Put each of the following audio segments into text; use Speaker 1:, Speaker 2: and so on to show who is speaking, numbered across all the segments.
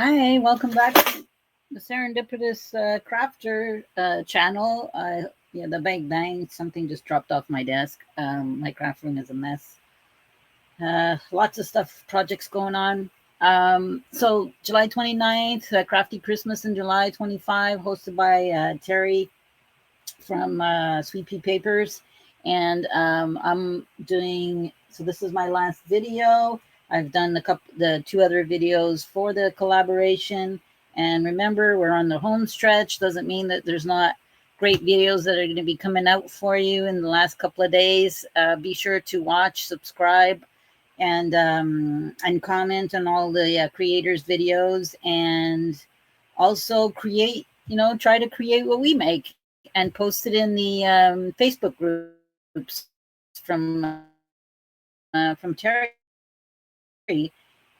Speaker 1: Hi, welcome back to the Serendipitous Crafter channel. Yeah, the bang, something just dropped off my desk. My craft room is a mess. Lots of stuff, projects going on. So July 29th, Crafty Christmas in July 25, hosted by Teri from Sweet Pea Papers. And I'm doing, so this is my last video. I've done the two other videos for the collaboration. And remember, we're on the home stretch. Doesn't mean that there's not great videos that are going to be coming out for you in the last couple of days. Be sure to watch, subscribe, and comment on all the creators' videos, and also create, try to create what we make and post it in the Facebook groups from Teri.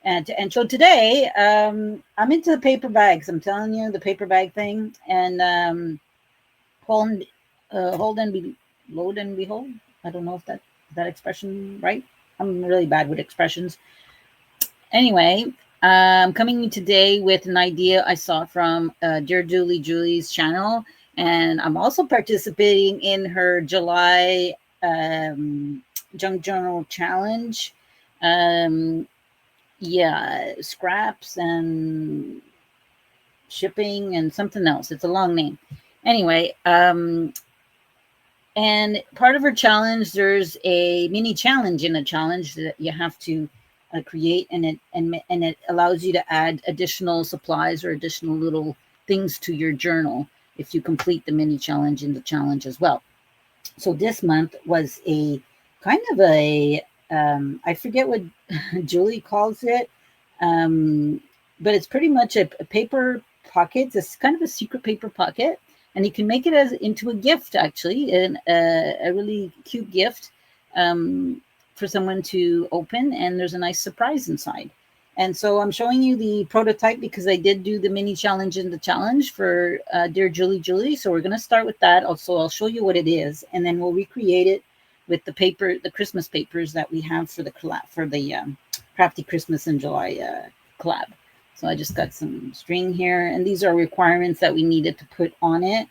Speaker 1: And so today, I'm into the paper bags. I'm telling you, the paper bag thing. And hold and load and behold. I don't know if that expression right. I'm really bad with expressions. Anyway, I'm coming today with an idea I saw from Dear Julie's channel. And I'm also participating in her July Junk Journal Challenge. Yeah, scraps and shipping and something else. It's a long name. Anyway, and part of her challenge, there's a mini challenge in a challenge that you have to create, and it allows you to add additional supplies or additional little things to your journal if you complete the mini challenge in the challenge as well. So this month was a kind of a I forget what Julie calls it, but it's pretty much a paper pocket. It's kind of a secret paper pocket, and you can make it into a gift, actually, and a really cute gift for someone to open, and there's a nice surprise inside. And so I'm showing you the prototype because I did do the mini challenge in the challenge for Dear Julie. So we're going to start with that. Also, I'll show you what it is, and then we'll recreate it with the Christmas papers that we have for the Crafty Christmas in July collab. So I just got some string here, and these are requirements that we needed to put on it.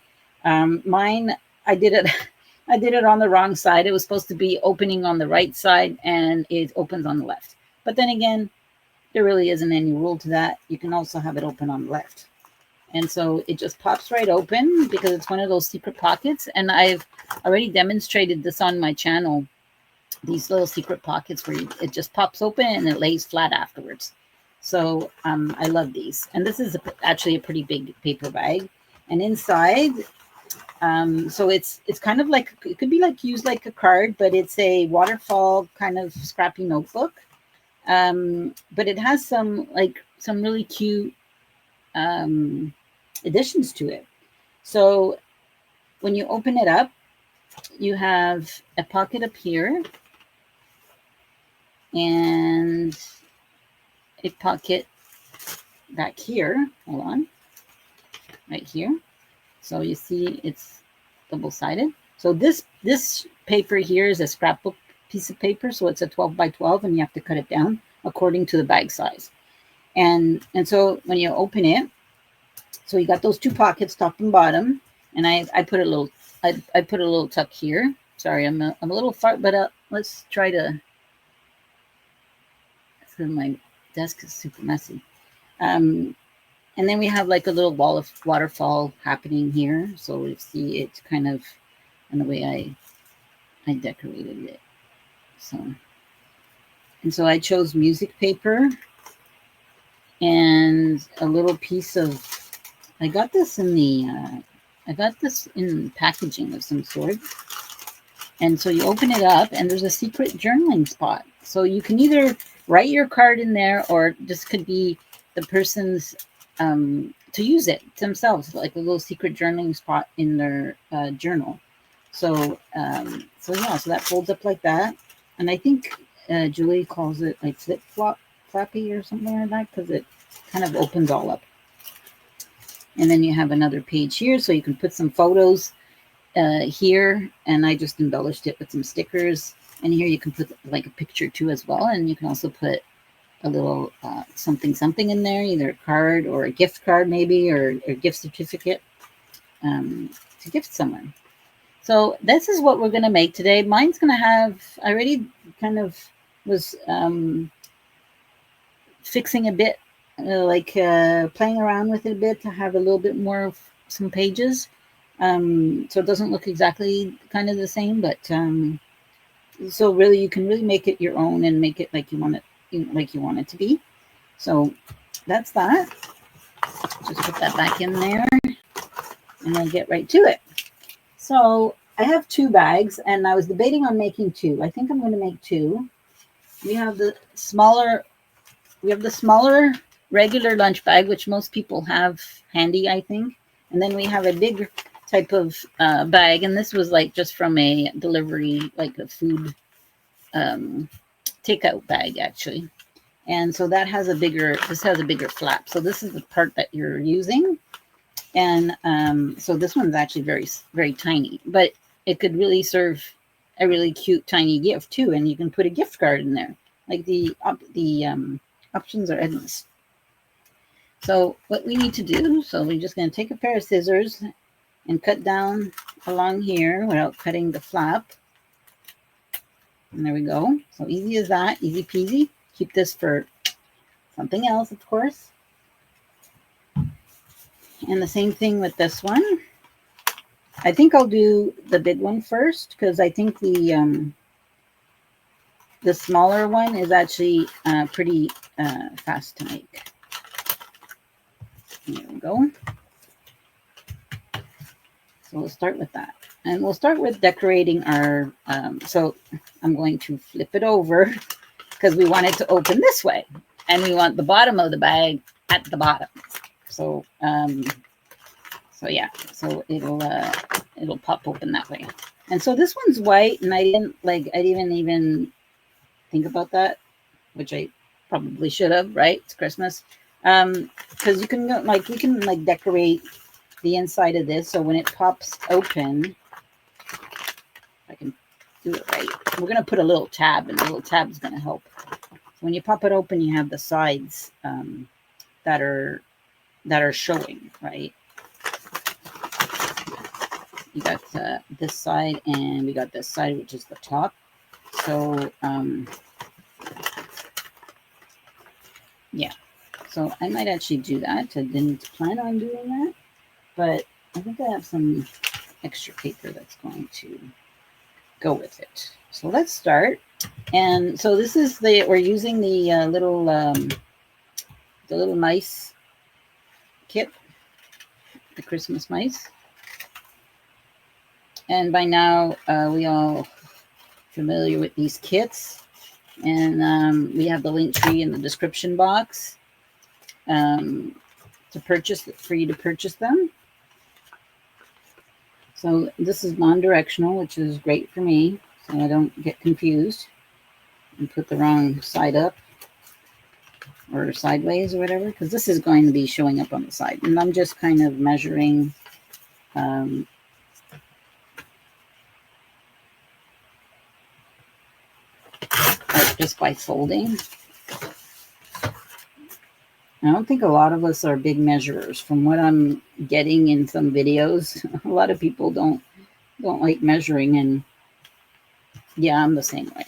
Speaker 1: Mine, I did it on the wrong side. It was supposed to be opening on the right side, and it opens on the left. But then again, there really isn't any rule to that. You can also have it open on the left. And so it just pops right open because it's one of those secret pockets. And I've already demonstrated this on my channel, these little secret pockets where it just pops open and it lays flat afterwards. So I love these. And this is actually a pretty big paper bag. And inside, so it's kind of like, it could be like used like a card, but it's a waterfall kind of scrappy notebook. But it has some really cute additions to it. So when you open it up, you have a pocket up here and a pocket back here. Hold on, right here. So you see it's double-sided. So this paper here is a scrapbook piece of paper. So it's a 12 by 12, and you have to cut it down according to the bag size. And so when you open it, so you got those two pockets, top and bottom, and I put a little tuck here. Sorry, I'm a little far, but let's try to. So my desk is super messy. And then we have like a little wall of waterfall happening here. So you see it kind of in the way I decorated it. So I chose music paper and a little piece of. I got this in packaging of some sort. And so you open it up, and there's a secret journaling spot. So you can either write your card in there, or this could be the person's to use it themselves, like a little secret journaling spot in their journal. So so that folds up like that. And I think Julie calls it like flappy or something like that, because it kind of opens all up. And then you have another page here, so you can put some photos here, and I just embellished it with some stickers. And here you can put like a picture too as well, and you can also put a little something in there, either a card or a gift card maybe, or a gift certificate to gift someone. So this is what we're going to make today. Mine's going to have, I already kind of was fixing a bit, playing around with it a bit to have a little bit more of some pages. So it doesn't look exactly kind of the same, but so really you can really make it your own and make it like you want it to be. So that's that. Just put that back in there and then get right to it. So I have 2 bags and I was debating on making 2. I think I'm going to make 2. We have the smaller regular lunch bag, which most people have handy, I think. And then we have a big type of bag. And this was like just from a delivery, like a food takeout bag, actually. And so that has this has a bigger flap. So this is the part that you're using. And so this one's actually very, very tiny, but it could really serve a really cute tiny gift too. And you can put a gift card in there. Like the options are endless. So what we need to do, so we're just going to take a pair of scissors and cut down along here without cutting the flap. And there we go. So easy as that, easy peasy. Keep this for something else, of course. And the same thing with this one. I think I'll do the big one first because I think the smaller one is actually pretty fast to make. There we go. So we'll start with that. And we'll start with decorating our, so I'm going to flip it over because we want it to open this way. And we want the bottom of the bag at the bottom. So, so yeah, so it'll pop open that way. And so this one's white, and I didn't even think about that, which I probably should have, right? It's Christmas. Because you can we can decorate the inside of this, so when it pops open, I can do it right. We're gonna put a little tab, and the little tab is gonna help. So when you pop it open, you have the sides that are showing, right? You got this side, and we got this side, which is the top. So yeah, so I might actually do that. I didn't plan on doing that, but I think I have some extra paper that's going to go with it. So let's start. And so this is we're using the little mice kit, the Christmas mice. And by now, we all familiar with these kits. And we have the link tree in the description box for you to purchase them. So this is non-directional, which is great for me, so I don't get confused and put the wrong side up or sideways or whatever, because this is going to be showing up on the side. And I'm just kind of measuring just by folding. I don't think a lot of us are big measurers. From what I'm getting in some videos, a lot of people don't like measuring, and yeah, I'm the same way.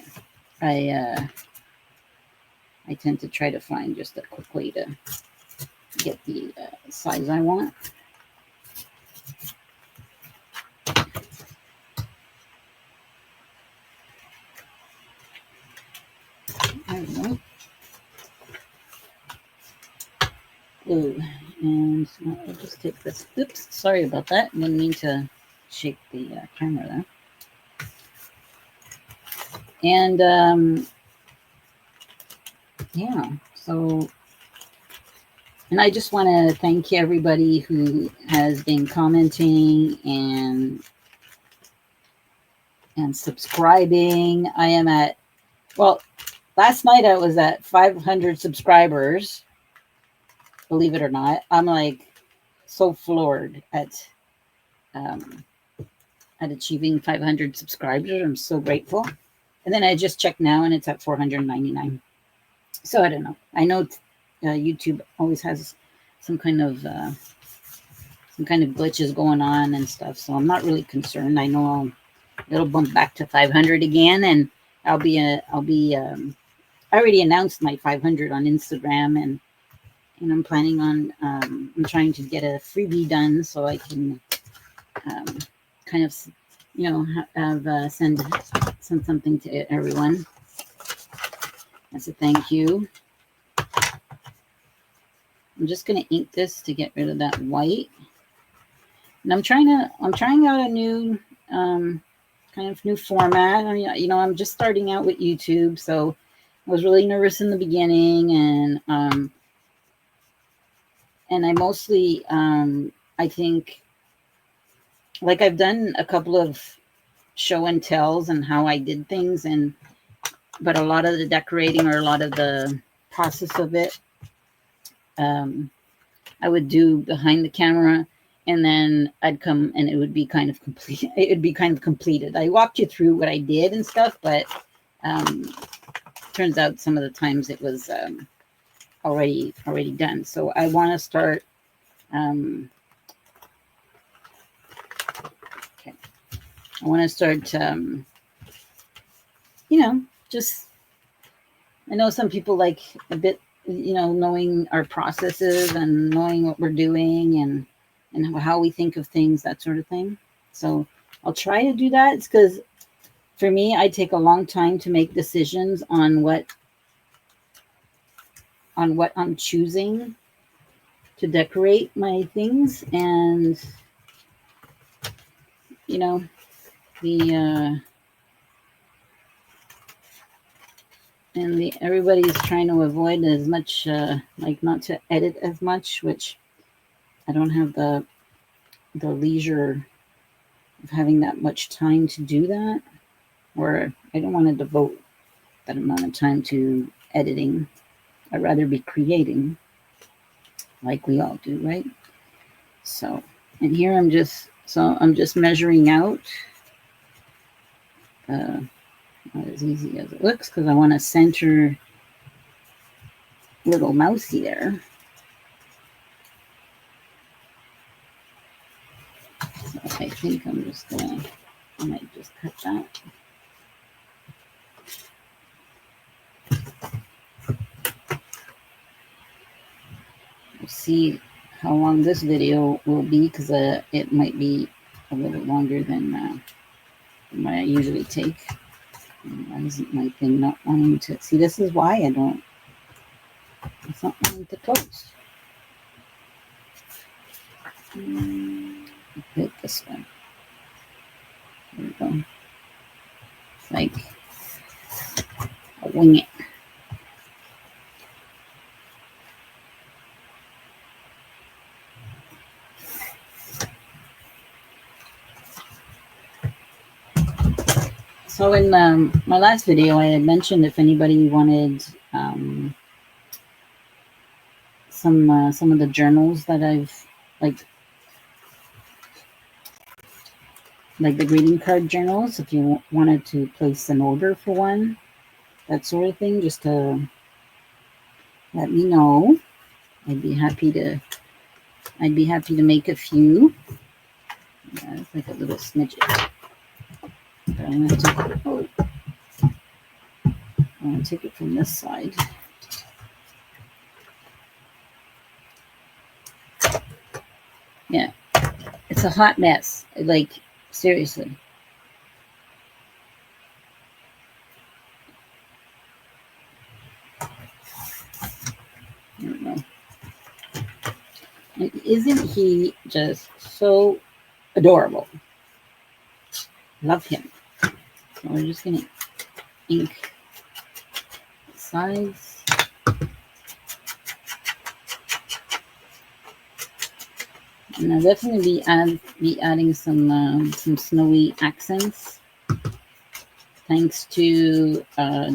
Speaker 1: I tend to try to find just a quick way to get the size I want. There we go. Ooh, and I'll just take this. Oops, sorry about that. Didn't mean to shake the camera there. And yeah, so, and I just want to thank everybody who has been commenting and subscribing. I am at, well, last night I was at 500 subscribers. Believe it or not, I'm like so floored at achieving 500 subscribers. I'm so grateful. And then I just checked now, and it's at 499. So I don't know. I know YouTube always has some kind of glitches going on and stuff. So I'm not really concerned. I know it'll bump back to 500 again, and I already announced my 500 on Instagram, and I'm planning on I'm trying to get a freebie done so I can kind of have send something to everyone as a thank you. I'm just going to ink this to get rid of that white. And I'm trying out a new kind of new format. I mean, I'm just starting out with YouTube, so I was really nervous in the beginning, and I mostly I think, like, I've done a couple of show and tells and how I did things, but a lot of the decorating or a lot of the process of it, I would do behind the camera, and then I'd come and it would be kind of complete. It would be kind of completed. I walked you through what I did and stuff, but turns out some of the times it was already done. So I want to start. Okay, I want to start. Just, I know some people like a bit, knowing our processes and knowing what we're doing and how we think of things, that sort of thing. So I'll try to do that. It's because for me, I take a long time to make decisions on what I'm choosing to decorate my things, and everybody's trying to avoid as much, like, not to edit as much, which I don't have the leisure of having that much time to do that, or I don't want to devote that amount of time to editing. I'd rather be creating, like we all do, right? So, and here I'm just measuring out. Not as easy as it looks, because I want to center little mousy there. So I think I might just cut that. We'll see how long this video will be, because it might be a little longer than what I usually take. Why isn't my thing not wanting to? See, this is why it's not wanting to close. Hit this one. There we go. It's like I'll wing it. So in my last video, I had mentioned if anybody wanted some of the journals that I've, like the greeting card journals, if you wanted to place an order for one, that sort of thing, just to let me know. I'd be happy to make a few. Yeah, it's like a little smidget. But I'm going to take it from this side. Yeah, it's a hot mess. Like, seriously. I don't know. And isn't he just so adorable? Love him. So we're just going to ink the sides. And I'll definitely be adding some snowy accents. Thanks to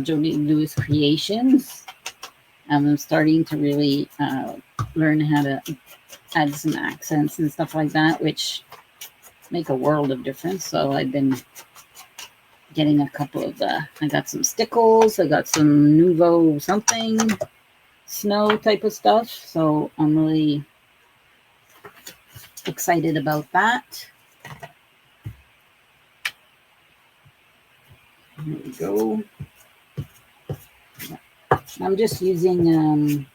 Speaker 1: Jody Lewis Creations. I'm starting to really learn how to add some accents and stuff like that, which make a world of difference. So I've been getting a couple of I got some stickles, I got some Nouveau something, snow type of stuff. So I'm really excited about that. There we go. I'm just using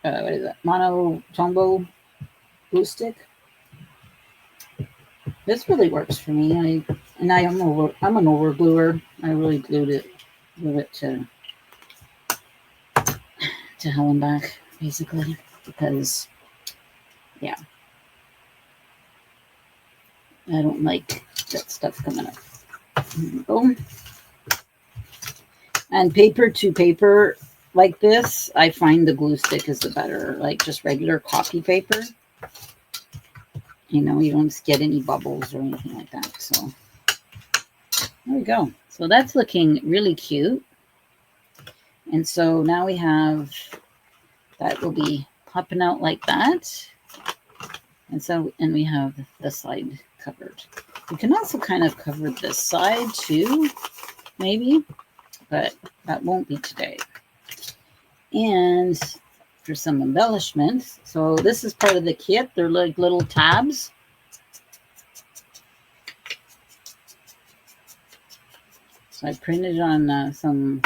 Speaker 1: what is that? Mono Tombow glue stick. This really works for me. I'm an over gluer. I really glue it to hell and back, basically, because yeah, I don't like that stuff coming up. There we go. And paper to paper like this, I find the glue stick is the better, like just regular copy paper. You know, you don't get any bubbles or anything like that. So there we go. So that's looking really cute. And so now we have, that will be popping out like that. And we have the side covered. We can also kind of cover this side too, maybe, but that won't be today. And for some embellishments, so this is part of the kit. They're like little tabs. So I printed on some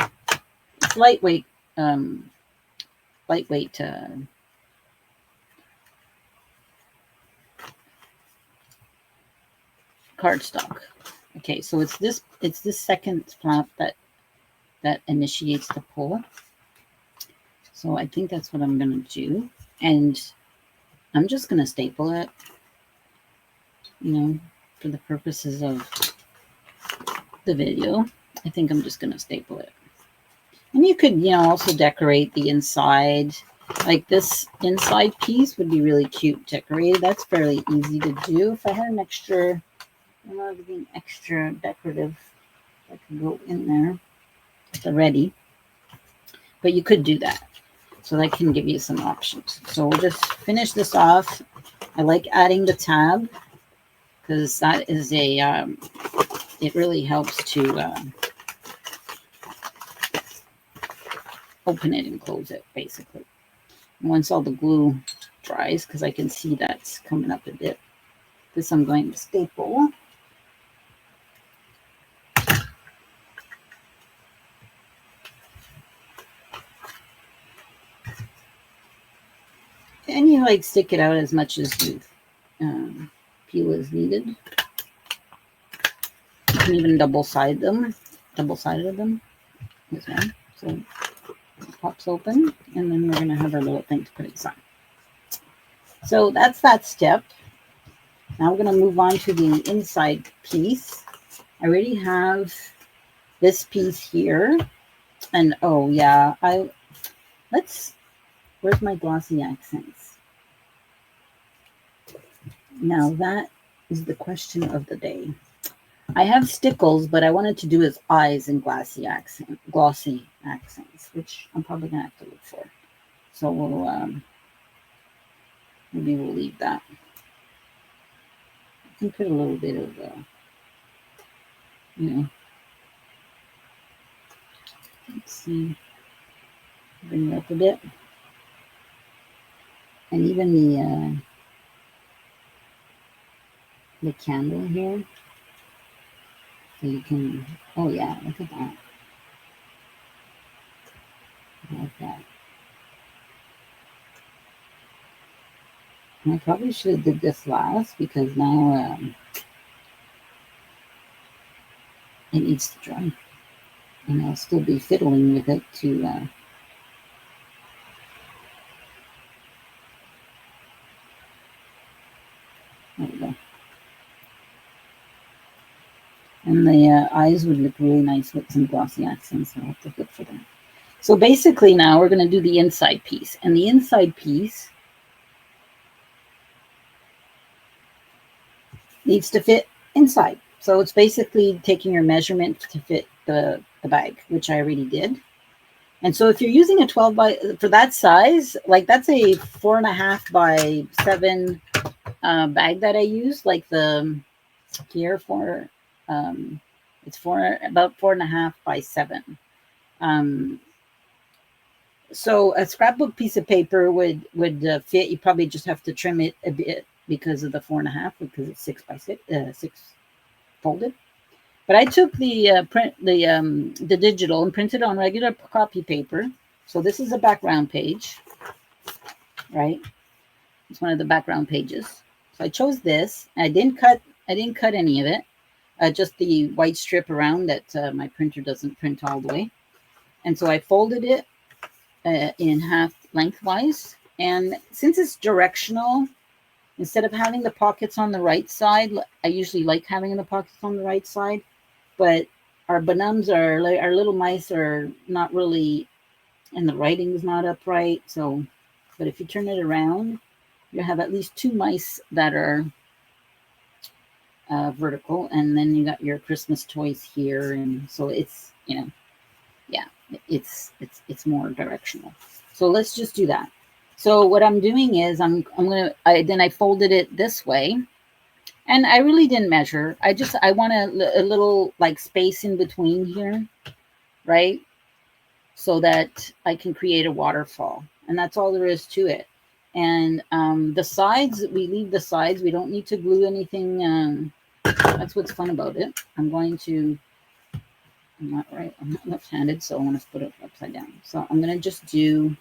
Speaker 1: lightweight cardstock. Okay, so it's this second flap that initiates the pull. So I think that's what I'm going to do. And I'm just going to staple it, you know, for the purposes of the video. I think I'm just going to staple it. And you could, you know, also decorate the inside. Like this inside piece would be really cute decorated. That's fairly easy to do. If I had an extra, you know, everything extra decorative, I could go in there at the ready. But you could do that. So that can give you some options. So we'll just finish this off. I like adding the tab because that is it really helps to open it and close it, basically. And once all the glue dries, because I can see that's coming up a bit, this I'm going to staple. And you like stick it out as much as you feel is needed. You can even double-sided them as well. So it pops open, and then we're going to have our little thing to put inside. So that's that step. Now we're going to move on to the inside piece. I already have this piece here, and oh yeah, where's my glossy accents? Now that is the question of the day. I have stickles, but I wanted to do his eyes in glossy accents, which I'm probably gonna have to look for. So we'll maybe we'll leave that. I can put a little bit of you know. Let's see. Bring it up a bit. And even the candle here. So you can, oh yeah, look at that. I like that. And I probably should have did this last because now it needs to dry. And I'll still be fiddling with it to there we go. And the eyes would look really nice with some glossy accents. So I'll have to look for that. So basically now we're going to do the inside piece. And the inside piece needs to fit inside. So it's basically taking your measurement to fit the bag, which I already did. And so if you're using a 12 by, for that size, like that's a 4.5 by 7 bag that I use, like the here for it's about 4.5 by 7. So a scrapbook piece of paper would fit. You probably just have to trim it a bit because of the 4.5, because it's 6 by 6, 6 folded. But I took the the digital and printed on regular copy paper. So this is a background page, right? It's one of the background pages. So I chose this. I didn't cut any of it. Just the white strip around that my printer doesn't print all the way. And so I folded it in half lengthwise. And since it's directional, instead of having the pockets on the right side, I usually like having the pockets on the right side, but our Bonhams are, like, our little mice are not really, and the writing is not upright. So, but if you turn it around, you have at least 2 mice that are vertical, and then you got your Christmas toys here, and so it's, you know, yeah, it's more directional. So let's just do that. So what I'm doing is I folded it this way, and I really didn't measure. I want a little like space in between here, right? So that I can create a waterfall, and that's all there is to it. And the sides, we leave the sides. We don't need to glue anything. That's what's fun about it. I'm not left-handed, so I want to put it upside down. So I'm going to just do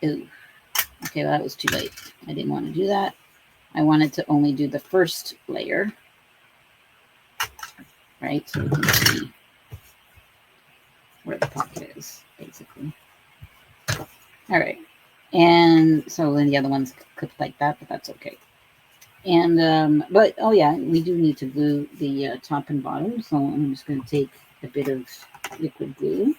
Speaker 1: ooh. Okay, well, that was too late. I didn't want to do that. I wanted to only do the first layer, right? So we can see where the pocket is, basically. All right. And so then the other ones clipped like that, but that's okay. And, but, oh yeah, we do need to glue the top and bottom. So I'm just going to take a bit of liquid glue.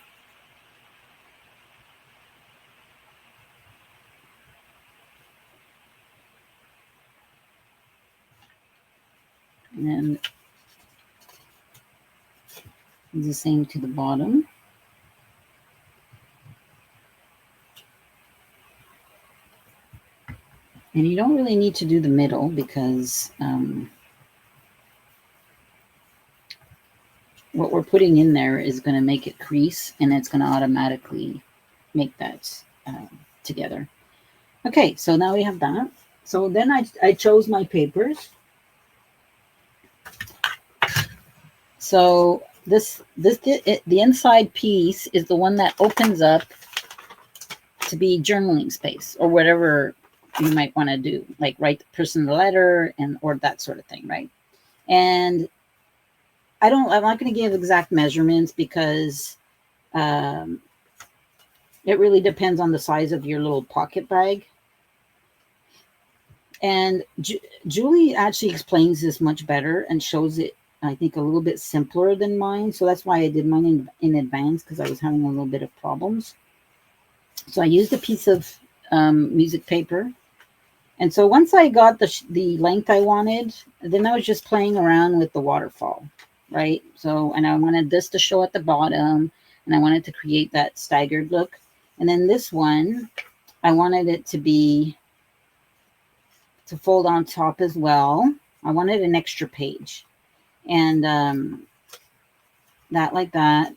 Speaker 1: And then do the same to the bottom. And you don't really need to do the middle because what we're putting in there is going to make it crease, and it's going to automatically make that together. Okay, so now we have that. So then I chose my papers. So the inside piece is the one that opens up to be journaling space or whatever you might want to do, like write the person a letter or that sort of thing, right? And I'm not going to give exact measurements because it really depends on the size of your little pocket bag. And Julie actually explains this much better and shows it, I think, a little bit simpler than mine. So that's why I did mine in advance, because I was having a little bit of problems. So I used a piece of music paper. And so once I got the length I wanted, then I was just playing around with the waterfall, right? So, and I wanted this to show at the bottom, and I wanted to create that staggered look. And then this one, I wanted it to fold on top as well. I wanted an extra page. And that like that,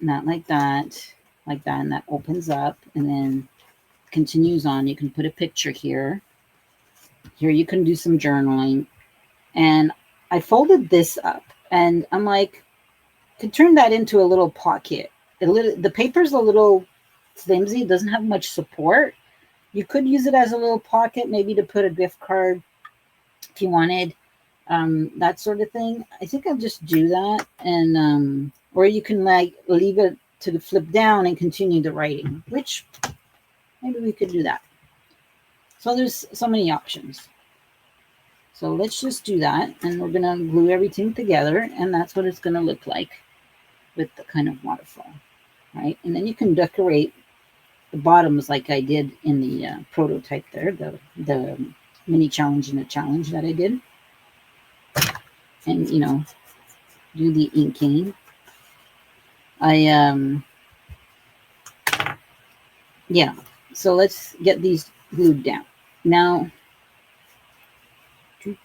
Speaker 1: not like that, like that, and that opens up and then continues on. You can put a picture here. Here you can do some journaling. And I folded this up, and I'm like, could turn that into a little pocket. The paper's a little flimsy, it doesn't have much support. You could use it as a little pocket, maybe to put a gift card if you wanted, that sort of thing. I think I'll just do that, and or you can like leave it to flip down and continue the writing, which maybe we could do that. So there's so many options. So let's just do that, and we're going to glue everything together, and that's what it's going to look like with the kind of waterfall, right? And then you can decorate the bottoms like I did in the prototype there, the mini challenge and a challenge that I did. And, you know, do the inking. I Yeah, so let's get these glued down. Now, I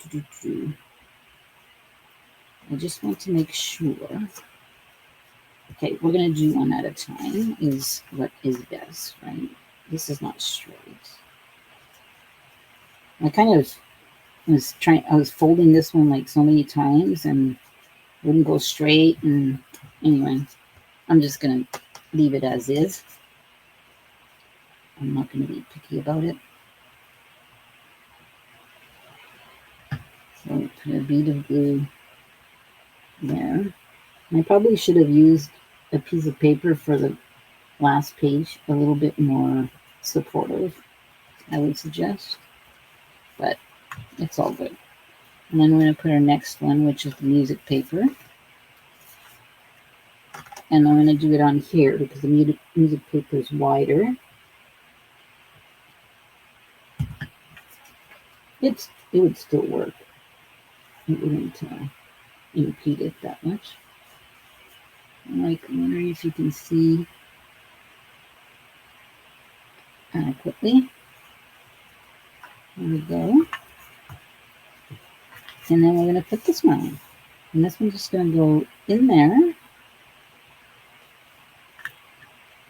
Speaker 1: just want to make sure. Okay, we're going to do one at a time is what is best, right? This is not straight. I kind of I was folding this one like so many times and wouldn't go straight. And anyway, I'm just going to leave it as is. I'm not going to be picky about it. So put a bead of glue there. I probably should have used a piece of paper for the last page, a little bit more supportive, I would suggest, but it's all good. And then we're going to put our next one, which is the music paper. And I'm going to do it on here because the music paper is wider. It would still work. It wouldn't impede it that much. I'm wondering if you can see adequately. There we go. And then we're going to put this one on. And this one's just going to go in there.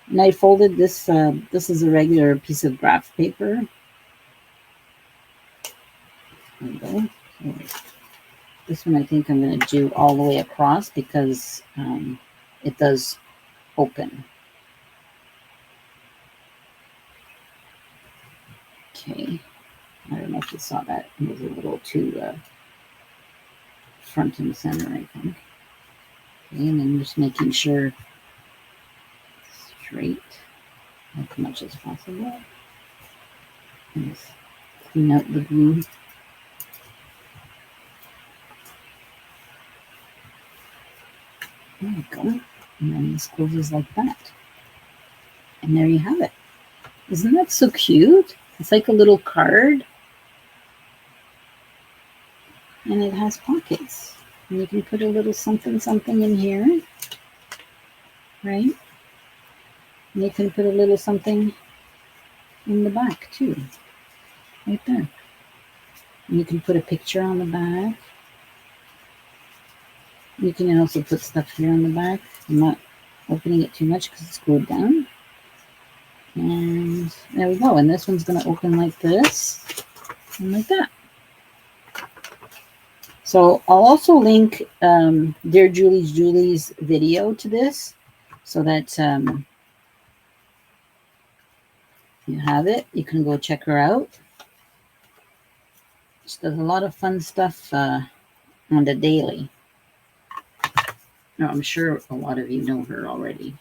Speaker 1: And I folded this. This is a regular piece of graph paper. There we go. So this one I think I'm going to do all the way across because it does open. Okay. I don't know if you saw that. It was a little too front and center, I think. Okay, and then just making sure it's straight as much as possible. And just clean out the glue. There we go. And then this closes like that. And there you have it. Isn't that so cute? It's like a little card. And it has pockets. And you can put a little something in here. Right? And you can put a little something in the back too. Right there. And you can put a picture on the back. You can also put stuff here on the back. I'm not opening it too much because it's glued down. And there we go. And this one's going to open like this and like that. So I'll also link Dear Julie's video to this so that you have it. You can go check her out. She does a lot of fun stuff on the daily. No, I'm sure a lot of you know her already.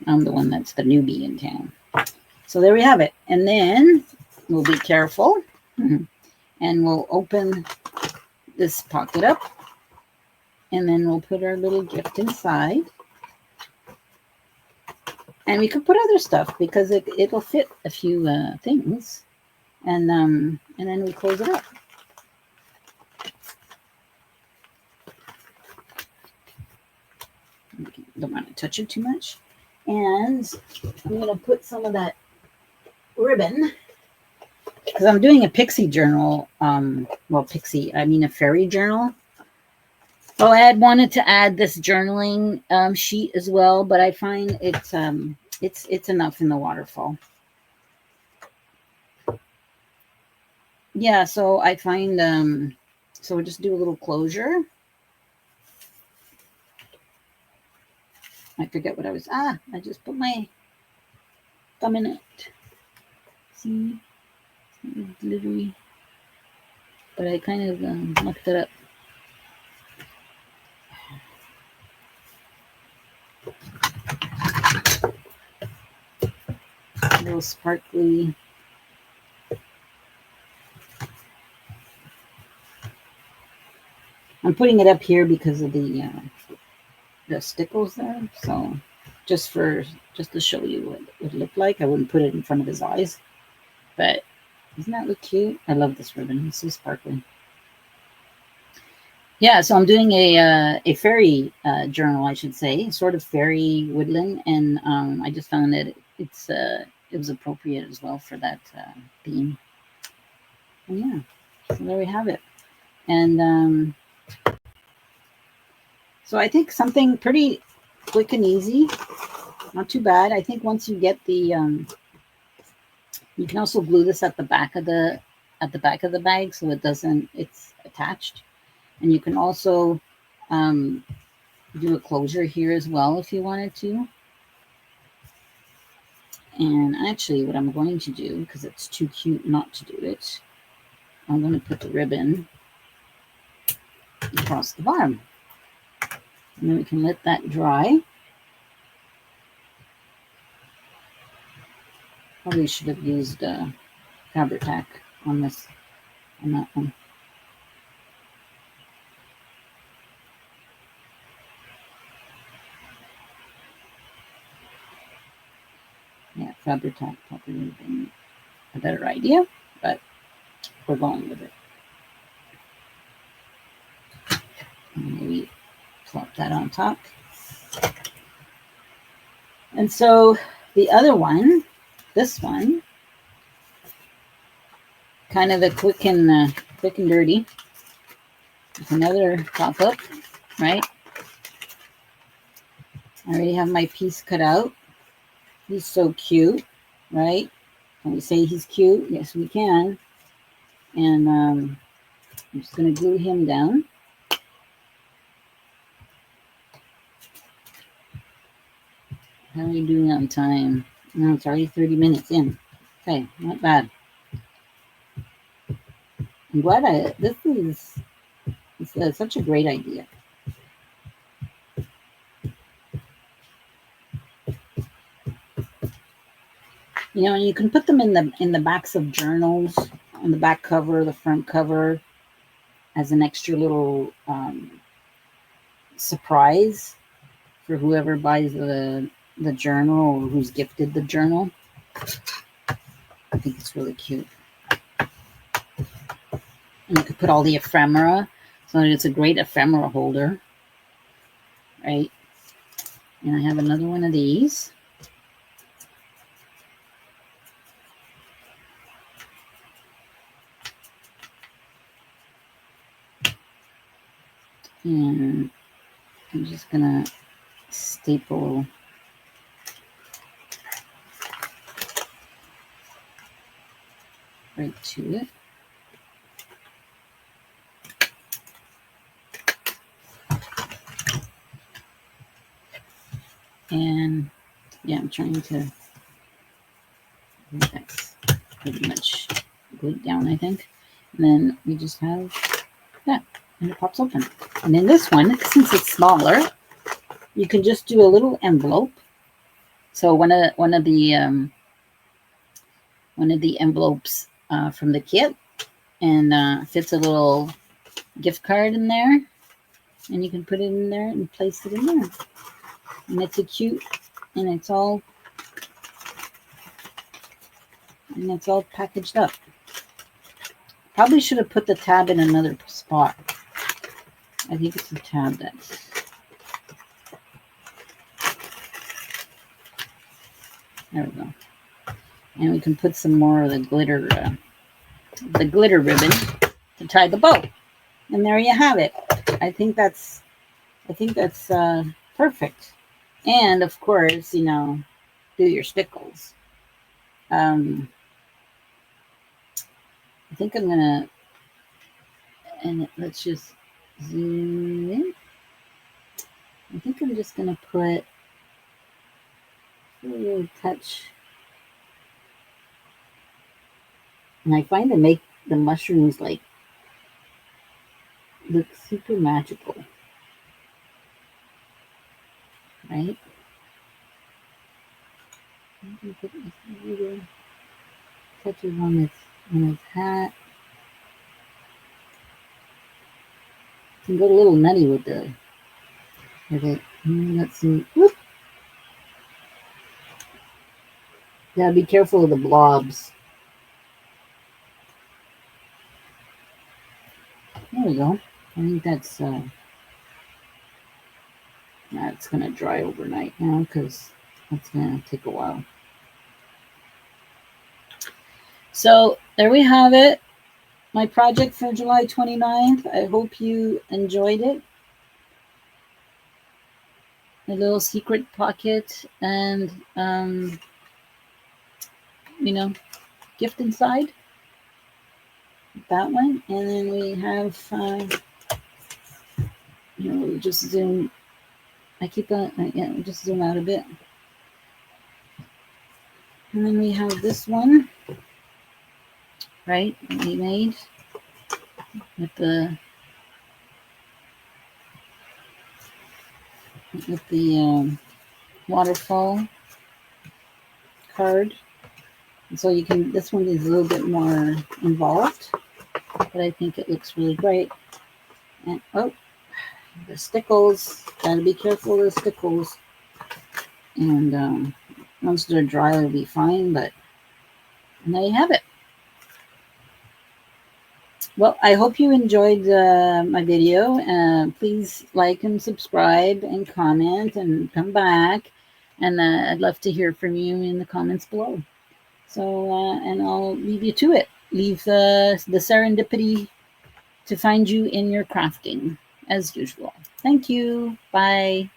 Speaker 1: I'm the one that's the newbie in town. So there we have it. And then we'll be careful. And we'll open this pocket up. And then we'll put our little gift inside. And we could put other stuff because it'll fit a few things. And then we close it up. Don't want to touch it too much. And I'm going to put some of that ribbon because I'm doing a pixie journal. Well, pixie, I mean a fairy journal. Oh, I had wanted to add this journaling sheet as well, but I find it's enough in the waterfall. Yeah, so I find so we'll just do a little closure. I forget what I was. I just put my thumb in it. See? It's glittery. But I kind of mucked it up. A little sparkly. I'm putting it up here because of the stickles there. So just to show you what it would look like. I wouldn't put it in front of his eyes. But doesn't that look cute? I love this ribbon. It's so sparkly. Yeah, so I'm doing a fairy journal, I should say, sort of fairy woodland, and I just found that it was appropriate as well for that theme. And yeah, so there we have it. And so I think something pretty quick and easy, not too bad. I think once you get the you can also glue this at the back of the bag so it's attached, and you can also do a closure here as well if you wanted to. And actually what I'm going to do, because it's too cute not to do it, I'm going to put the ribbon across the bottom, and then we can let that dry. Probably should have used fabric tack on that one. Yeah, fabric tack probably would have been a better idea, but we're going with it. And maybe plop that on top. And so the other one, this one, kind of a quick and dirty. It's another pop-up, right? I already have my piece cut out. He's so cute, right? Can we say he's cute? Yes, we can. And I'm just going to glue him down. How are we doing on time? No, it's already 30 minutes in. Okay, not bad. I'm glad this is such a great idea. You know, and you can put them in the backs of journals, on the back cover, the front cover, as an extra little surprise for whoever buys the journal or who's gifted the journal. I think it's really cute. And you could put all the ephemera, so that it's a great ephemera holder, right? And I have another one of these. And I'm just gonna staple right to it. And yeah, I'm trying to, that's pretty much glued down, I think. And then we just have that, and it pops open. And in this one, since it's smaller, you can just do a little envelope. So one of the envelopes from the kit, and fits a little gift card in there, and you can put it in there and place it in there. And it's a cute, and it's all packaged up. Probably should have put the tab in another spot. I think it's the tab that's. There we go. And we can put some more of the glitter ribbon to tie the bow. And there you have it. I think that's perfect. And of course, you know, do your stickles. I think I'm gonna, and let's just zoom in. I think I'm just gonna put a little touch. And I find to make the mushrooms like look super magical, right? I'm gonna put this little touches on his hat. You can go a little nutty with it. Let's see. Whoop. Yeah, be careful of the blobs. There we go. I think that's going to dry overnight now because that's going to take a while. So there we have it. My project for July 29th. I hope you enjoyed it. A little secret pocket and, you know, gift inside. That one. And then we have, you know, we'll just zoom. I keep on, yeah, we'll just zoom out a bit. And then we have this one, right, that we made with the waterfall card. And so you can, this one is a little bit more involved, but I think it looks really great. And oh, the stickles, gotta be careful of the stickles. And once they're dry, it'll be fine, but there you have it. Well, I hope you enjoyed my video. Please like and subscribe and comment and come back. And I'd love to hear from you in the comments below. So, and I'll leave you to it. Leave the serendipity to find you in your crafting, as usual. Thank you. Bye.